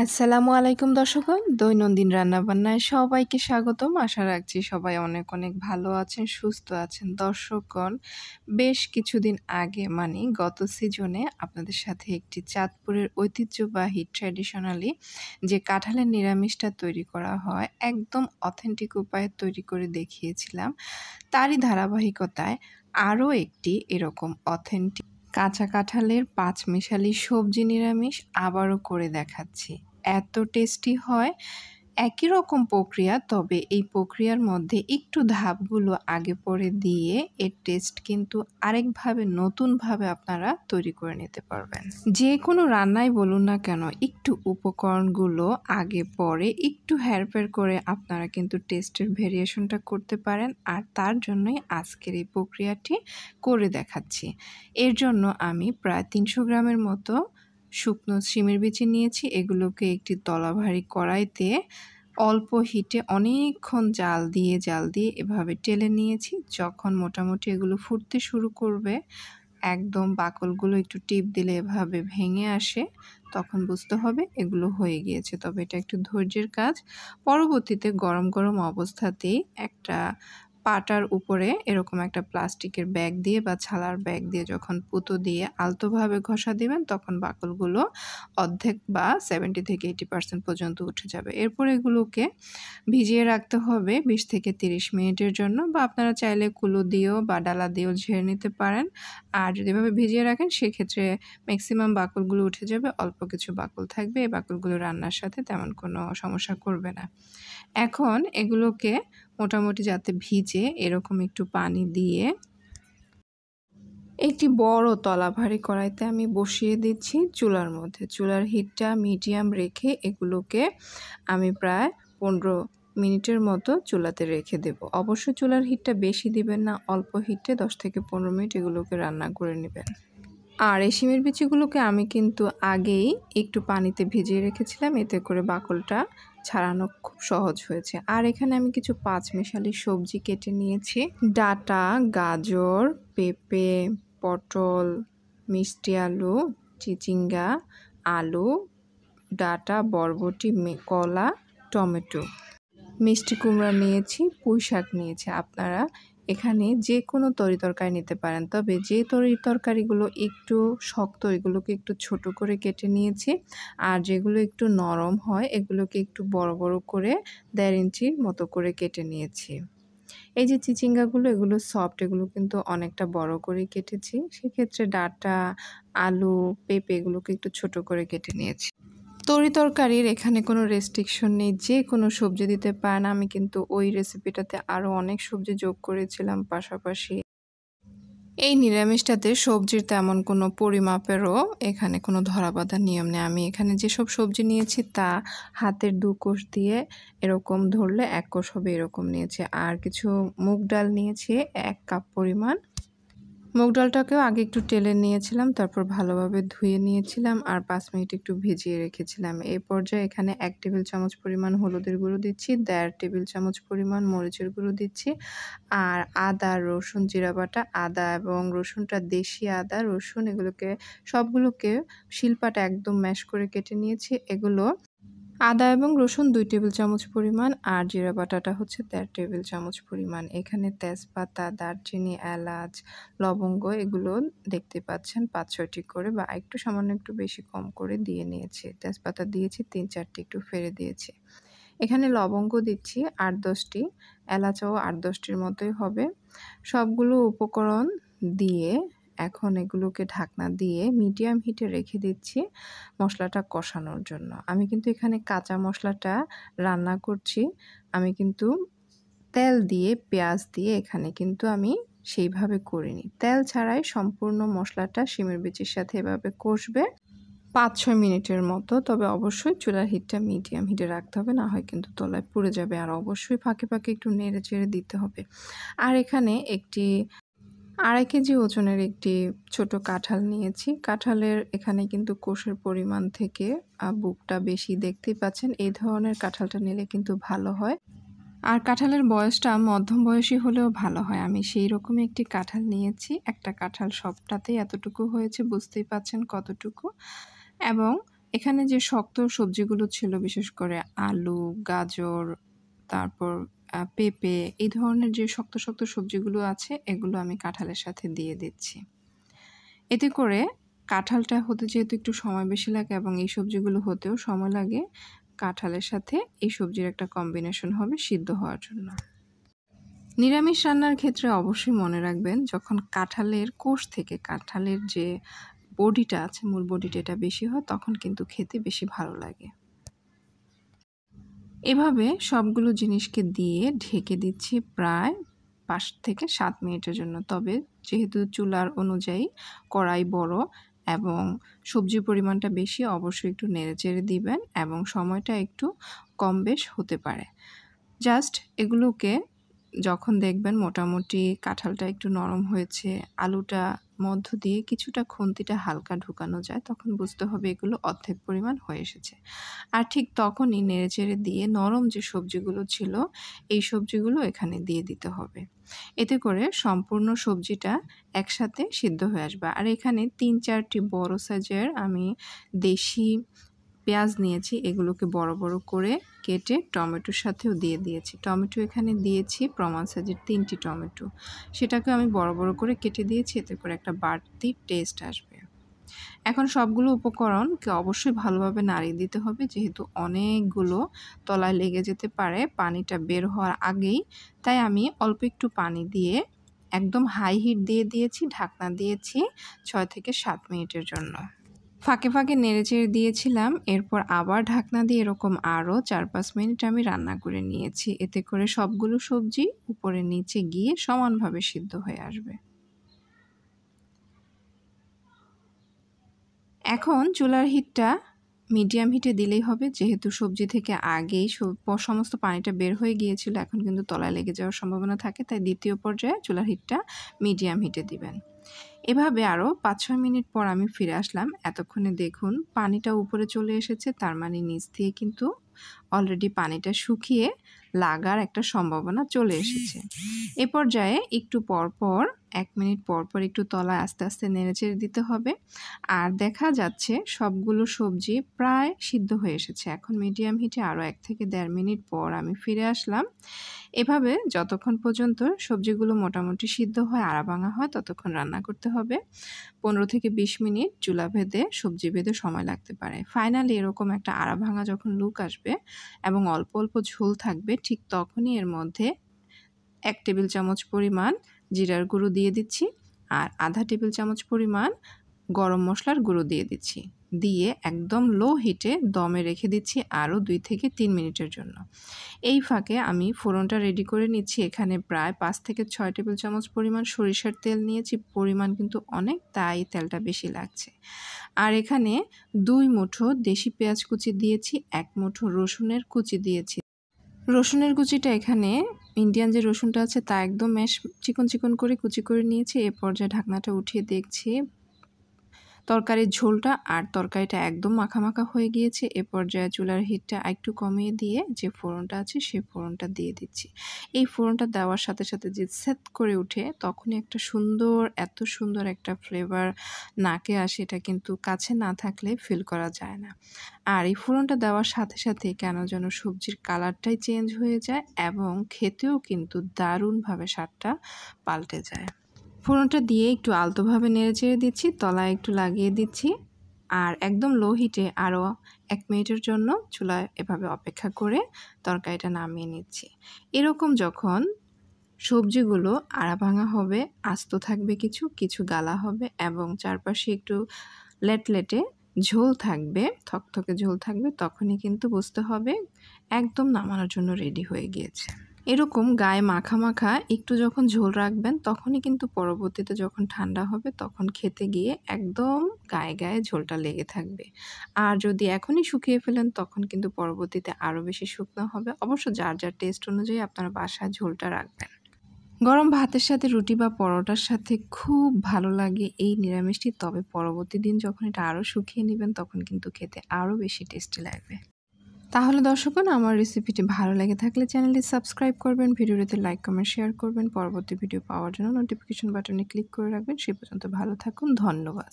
আসসালামু আলাইকুম দর্শকগণ, দৈনন্দিন রান্নাবান্নায় সবাইকে স্বাগতম। আশা রাখছি সবাই অনেক অনেক ভালো আছেন, সুস্থ আছেন। দর্শকগণ, বেশ কিছুদিন আগে মানে গত সিজনে আপনাদের সাথে একটি চাঁদপুরের ঐতিহ্যবাহী ট্র্যাডিশনালি যে কাঁঠালের নিরামিষটা তৈরি করা হয়, একদম অথেন্টিক উপায়ে তৈরি করে দেখিয়েছিলাম। তারই ধারাবাহিকতায় আরও একটি এরকম অথেন্টিক কাঁচা কাঁঠালের পাঁচমিশালি সবজি নিরামিষ আবারও করে দেখাচ্ছি। এত টেস্টি হয়। একই রকম প্রক্রিয়া, তবে এই প্রক্রিয়ার মধ্যে একটু ধাপগুলো আগে পরে দিয়ে এর টেস্ট কিন্তু আরেকভাবে নতুনভাবে আপনারা তৈরি করে নিতে পারবেন। যে কোনো রান্নাই বলুন না কেন, একটু উপকরণগুলো আগে পরে একটু হেরফের করে আপনারা কিন্তু টেস্টের ভেরিয়েশনটা করতে পারেন। আর তার জন্যই আজকের এই প্রক্রিয়াটি করে দেখাচ্ছি। এর জন্য আমি প্রায় ৩০০ গ্রামের মতো শুকনো শিমের বিচি নিয়েছি। এগুলোকে একটি তলাভারী কড়াইতে অল্প হিটে অনেকক্ষণ জাল দিয়ে এভাবে টেলে নিয়েছি। যখন মোটামুটি এগুলো ফুটতে শুরু করবে, একদম বাকলগুলো একটু টিপ দিলে এভাবে ভেঙে আসে, তখন বুঝতে হবে এগুলো হয়ে গিয়েছে। তবে এটা একটু ধৈর্যের কাজ। পরবর্তীতে গরম গরম অবস্থাতেই একটা পাটার উপরে এরকম একটা প্লাস্টিকের ব্যাগ দিয়ে বা ছালার ব্যাগ দিয়ে যখন পুতো দিয়ে আলতোভাবে ঘষা দিবেন, তখন বাকলগুলো অর্ধেক বা 70 থেকে 80% পর্যন্ত উঠে যাবে। এরপর এগুলোকে ভিজিয়ে রাখতে হবে 20 থেকে 30 মিনিটের জন্য, বা আপনারা চাইলে কুলো দিয়েও বা ডালা দিয়েও ঝেড়ে নিতে পারেন। আর যদি এভাবে ভিজিয়ে রাখেন সেক্ষেত্রে ম্যাক্সিমাম বাকলগুলো উঠে যাবে, অল্প কিছু বাকল থাকবে। এই বাকলগুলো রান্নার সাথে তেমন কোনো সমস্যা করবে না। এখন এগুলোকে মোটামুটি যাতে ভিজে এরকম একটু পানি দিয়ে একটি বড় তলাভারী কড়াইতে আমি বসিয়ে দিচ্ছি চুলার মধ্যে। চুলার হিটটা মিডিয়াম রেখে এগুলোকে আমি প্রায় 15 মিনিটের মতো চুলাতে রেখে দেব। অবশ্যই চুলার হিটটা বেশি দিবেন না, অল্প হিটে 10 থেকে 15 মিনিট এগুলোকে রান্না করে নেবেন। আর এই শিমের বিচিগুলোকে আমি কিন্তু আগেই একটু পানিতে ভিজিয়ে রেখেছিলাম, এতে করে বাকলটা ছাড়ানো খুব সহজ হয়েছে। আর এখানে আমি কিছু পাঁচমিশালি সবজি কেটে নিয়েছি। ডাঁটা, গাজর, পেঁপে, পটল, মিষ্টি আলু, চিচিঙ্গা, আলু, ডাঁটা, বরবটি, কলা, টমেটো, মিষ্টি কুমড়া নিয়েছি, পুঁই শাক নিয়েছি। আপনারা এখানে যে কোনো তরিতরকারি নিতে পারেন, তবে যে তরিতরকারিগুলো একটু শক্ত এগুলোকে একটু ছোট করে কেটে নিয়েছি। আর যেগুলো একটু নরম হয় এগুলোকে একটু বড় বড় করে 1.5 ইঞ্চির মতো করে কেটে নিয়েছি। এই যে চিচিঙ্গাগুলো এগুলো সফট, এগুলো কিন্তু অনেকটা বড় করে কেটেছি। সেক্ষেত্রে ডাঁটা, আলু, পেঁপে এগুলোকে একটু ছোট করে কেটে নিয়েছি। তরিতরকারির এখানে কোনো রেস্ট্রিকশন নেই, যে কোনো সবজি দিতে পারেন। আমি কিন্তু ওই রেসিপিটাতে আরও অনেক সবজি যোগ করেছিলাম পাশাপাশি। এই নিরামিষটাতে সবজির তেমন কোনো পরিমাপেরও এখানে কোনো ধরাবাঁধা নিয়ম নেই। আমি এখানে যেসব সবজি নিয়েছি তা হাতের 2 কোষ দিয়ে এরকম ধরলে 1 কোষ হবে এরকম নিয়েছি। আর কিছু মুগ ডাল নিয়েছি 1 কাপ পরিমাণ। মুগ ডালটাকেও আগে একটু টেলে নিয়েছিলাম, তারপর ভালোভাবে ধুয়ে নিয়েছিলাম আর 5 মিনিট একটু ভিজিয়ে রেখেছিলাম। এই পর্যায়ে এখানে 1 টেবিল চামচ পরিমাণ হলুদের গুঁড়ো দিচ্ছি, 1.5 টেবিল চামচ পরিমাণ মরিচের গুঁড়ো দিচ্ছি। আর আদা, রসুন, জিরা বাটা, আদা এবং রসুনটা দেশি আদা, রসুন এগুলোকে সবগুলোকে শিলপাটা একদম ম্যাশ করে কেটে নিয়েছি। এগুলো আদা এবং রসুন 2 টেবিল চামচ পরিমাণ, আর জিরা বাটাটা হচ্ছে 1.5 টেবিল চামচ পরিমাণ। এখানে তেজপাতা, দারচিনি, এলাচ, লবঙ্গ এগুলো দেখতে পাচ্ছেন 5-6টি করে, বা একটু সামান্য একটু বেশি কম করে দিয়ে নিয়েছি। তেজপাতা দিয়েছি 3-4টি, একটু ফেড়ে দিয়েছি। এখানে লবঙ্গ দিচ্ছি 8-10টি, এলাচও 8-10টির মতোই হবে। সবগুলো উপকরণ দিয়ে এখন এগুলোকে ঢাকনা দিয়ে মিডিয়াম হিটে রেখে দিচ্ছি মশলাটা কষানোর জন্য। আমি কিন্তু এখানে কাঁচা মশলাটা রান্না করছি। আমি কিন্তু তেল দিয়ে, পেঁয়াজ দিয়ে এখানে কিন্তু আমি সেইভাবে করিনি। তেল ছাড়াই সম্পূর্ণ মশলাটা শিমের বিচির সাথে এভাবে কষবে 5-6 মিনিটের মতো। তবে অবশ্যই চুলার হিটটা মিডিয়াম হিটে রাখতে হবে, না হয় কিন্তু তলায় পুড়ে যাবে। আর অবশ্যই ফাঁকে ফাঁকে একটু নেড়ে চেড়ে দিতে হবে। আর এখানে একটি 2.5 কেজি ওজনের একটি ছোট কাঁঠাল নিয়েছি। কাঁঠালের এখানে কিন্তু কোষের পরিমাণ থেকে বুকটা বেশি, দেখতেই পাচ্ছেন। এই ধরনের কাঁঠালটা নিলে কিন্তু ভালো হয়। আর কাঁঠালের বয়সটা মধ্যম বয়সী হলেও ভালো হয়। আমি সেই রকমই একটি কাঁঠাল নিয়েছি। একটা কাঁঠাল সবটাতেই এতটুকু হয়েছে, বুঝতেই পাচ্ছেন কতটুকু। এবং এখানে যে শক্ত সবজিগুলো ছিল বিশেষ করে আলু, গাজর, তারপর পেঁপে এই ধরনের যে শক্ত, শক্ত সবজিগুলো আছে এগুলো আমি কাঁঠালের সাথে দিয়ে দিচ্ছি। এতে করে কাঁঠালটা হতে যেহেতু একটু সময় বেশি লাগে এবং এই সবজিগুলো হতেও সময় লাগে, কাঁঠালের সাথে এই সবজির একটা কম্বিনেশন হবে সিদ্ধ হওয়ার জন্য। নিরামিষ রান্নার ক্ষেত্রে অবশ্যই মনে রাখবেন যখন কাঁঠালের কোষ থেকে কাঁঠালের যে বডিটা আছে মূল বডিটা এটা বেশি হয় তখন কিন্তু খেতে বেশি ভালো লাগে। এভাবে সবগুলো জিনিসকে দিয়ে ঢেকে দিচ্ছি প্রায় ৫ থেকে ৭ মিনিটের জন্য। তবে যেহেতু চুলার অনুযায়ী কড়াই বড় এবং সবজির পরিমাণটা বেশি অবশ্যই একটু নেড়েচেড়ে দিবেন এবং সময়টা একটু কম বেশ হতে পারে। জাস্ট এগুলোকে যখন দেখবেন মোটামুটি কাঁঠালটা একটু নরম হয়েছে, আলুটা মধ্য দিয়ে কিছুটা খুন্তিটা হালকা ঢুকানো যায়, তখন বুঝতে হবে এগুলো অর্ধেক পরিমাণ হয়ে এসেছে। আর ঠিক তখনই নেড়েচেড়ে দিয়ে নরম যে সবজিগুলো ছিল, এই সবজিগুলো এখানে দিয়ে দিতে হবে। এতে করে সম্পূর্ণ সবজিটা একসাথে সিদ্ধ হয়ে আসবে। আর এখানে ৩-৪টি বড় সাইজের আমি দেশি পেঁয়াজ নিয়েছি, এগুলোকে বড় বড় করে কেটে টমেটোর সাথেও দিয়ে দিয়েছি। টমেটো এখানে দিয়েছি প্রমাণ সাইজের ৩টি টমেটো। সেটাকে আমি বড় বড় করে কেটে দিয়েছি, এতে করে একটা বাড়তি টেস্ট আসবে। এখন সবগুলো উপকরণকে অবশ্যই ভালোভাবে নাড়িয়ে দিতে হবে, যেহেতু অনেকগুলো তলায় লেগে যেতে পারে পানিটা বের হওয়ার আগেই। তাই আমি অল্প একটু পানি দিয়ে একদম হাই হিট দিয়ে দিয়েছি, ঢাকনা দিয়েছি ৬ থেকে ৭ মিনিটের জন্য। ফাঁকে ফাঁকে নেড়েচেড়ে দিয়েছিলাম, এরপর আবার ঢাকনা দিয়ে এরকম আরও ৪-৫ মিনিট আমি রান্না করে নিয়েছি। এতে করে সবগুলো সবজি উপরে নিচে গিয়ে সমানভাবে সিদ্ধ হয়ে আসবে। এখন চুলার হিটটা মিডিয়াম হিটে দিলেই হবে, যেহেতু সবজি থেকে আগেই সমস্ত পানিটা বের হয়ে গিয়েছিল, এখন কিন্তু তলায় লেগে যাওয়ার সম্ভাবনা থাকে, তাই দ্বিতীয় পর্যায়ে চুলার হিটটা মিডিয়াম হিটে দিবেন। এভাবে আরও ৫-৬ মিনিট পর আমি ফিরে আসলাম। এতক্ষণে দেখুন পানিটা উপরে চলে এসেছে, তার মানে নিচ দিয়ে কিন্তু অলরেডি পানিটা শুকিয়ে লাগার একটা সম্ভাবনা চলে এসেছে। এ পর্যায়ে একটু পরপর ১ মিনিট পরপর একটু তলায় আস্তে আস্তে নেড়েচেড়ে দিতে হবে। আর দেখা যাচ্ছে সবগুলো সবজি প্রায় সিদ্ধ হয়ে এসেছে। এখন মিডিয়াম হিটে আরও ১ থেকে ১.৫ মিনিট পর আমি ফিরে আসলাম। এভাবে যতক্ষণ পর্যন্ত সবজিগুলো মোটামুটি সিদ্ধ হয়, আড়া-ভাঙা হয় ততক্ষণ রান্না করতে হবে। ১৫ থেকে ২০ মিনিট চুলা ভেদে সবজি ভেদে সময় লাগতে পারে। ফাইনালি এরকম একটা আড়া-ভাঙা যখন লুক আসবে এবং অল্প অল্প ঝোল থাকবে, ঠিক তখনই এর মধ্যে ১ টেবিল চামচ পরিমাণ জিরার গুঁড়ো দিয়ে দিচ্ছি আর ১/২ টেবিল চামচ পরিমাণ গরম মশলার গুঁড়ো দিয়ে দিচ্ছি। দিয়ে একদম লো হিটে দমে রেখে দিচ্ছি আরও ২ থেকে ৩ মিনিটের জন্য। এই ফাঁকে আমি ফোড়নটা রেডি করে নিচ্ছি। এখানে প্রায় ৫ থেকে ৬ টেবিল চামচ পরিমাণ সরিষার তেল নিয়েছি। পরিমাণ কিন্তু অনেক, তাই তেলটা বেশি লাগছে। আর এখানে ২ মুঠো দেশি পেঁয়াজ কুচি দিয়েছি, ১ মুঠো রসুনের কুচি দিয়েছি। রসুনের কুচিটা এখানে ইন্ডিয়ান যে রসুনটা আছে তা একদম চিকন চিকন করে কুচি করে নিয়েছি। এ পর্যায়ে ঢাকনাটা উঠিয়ে দেখছি তরকারির ঝোলটা আর তরকারিটা একদম মাখা মাখা হয়ে গিয়েছে। এ পর্যায়ে চুলার হিটটা একটু কমিয়ে দিয়ে যে ফোড়নটা আছে সেই ফোড়নটা দিয়ে দিচ্ছি। এই ফোড়নটা দেওয়ার সাথে সাথে যে সেট করে ওঠে তখনই একটা সুন্দর, এত সুন্দর একটা ফ্লেভার নাকে আসে, এটা কিন্তু কাছে না থাকলে ফিল করা যায় না। আর এই ফোড়নটা দেওয়ার সাথে সাথে কেন যেন সবজির কালারটাই চেঞ্জ হয়ে যায় এবং খেতেও কিন্তু দারুণভাবে স্বাদটা পাল্টে যায়। ফোড়নটা দিয়ে একটু আলতোভাবে নেড়েচেড়ে দিচ্ছি, তলায় একটু লাগিয়ে দিচ্ছি আর একদম লো হিটে আরও ১ মিনিটের জন্য চুলায় এভাবে অপেক্ষা করে তরকারিটা নামিয়ে নিচ্ছি। এরকম যখন সবজিগুলো আড়া-ভাঙা হবে, আস্ত থাকবে কিছু, কিছু গালা হবে এবং চারপাশে একটু লেটলেটে ঝোল থাকবে, থকথকে ঝোল থাকবে, তখনই কিন্তু বুঝতে হবে একদম নামানোর জন্য রেডি হয়ে গিয়েছে। এরকম গায়ে মাখা মাখা একটু যখন ঝোল রাখবেন তখনই কিন্তু পরবর্তীতে যখন ঠান্ডা হবে তখন খেতে গিয়ে একদম গায়ে গায়ে ঝোলটা লেগে থাকবে। আর যদি এখনই শুকিয়ে ফেলেন তখন কিন্তু পরবর্তীতে আরও বেশি শুকনো হবে। অবশ্য যার যার টেস্ট অনুযায়ী আপনারা বাসায় ঝোলটা রাখবেন। গরম ভাতের সাথে রুটি বা পরোটার সাথে খুব ভালো লাগে এই নিরামিষটি, তবে পরবর্তী দিন যখন এটা আরও শুকিয়ে নেবেন তখন কিন্তু খেতে আরও বেশি টেস্টি লাগবে। তাহলে দর্শকগণ, আমার রেসিপিটি ভালো লেগে থাকলে চ্যানেলটি সাবস্ক্রাইব করবেন, ভিডিওটিতে লাইক কমেন্ট শেয়ার করবেন, পরবর্তী ভিডিও পাওয়ার জন্য নোটিফিকেশন বাটনে ক্লিক করে রাখবেন। সে পর্যন্ত ভালো থাকুন, ধন্যবাদ।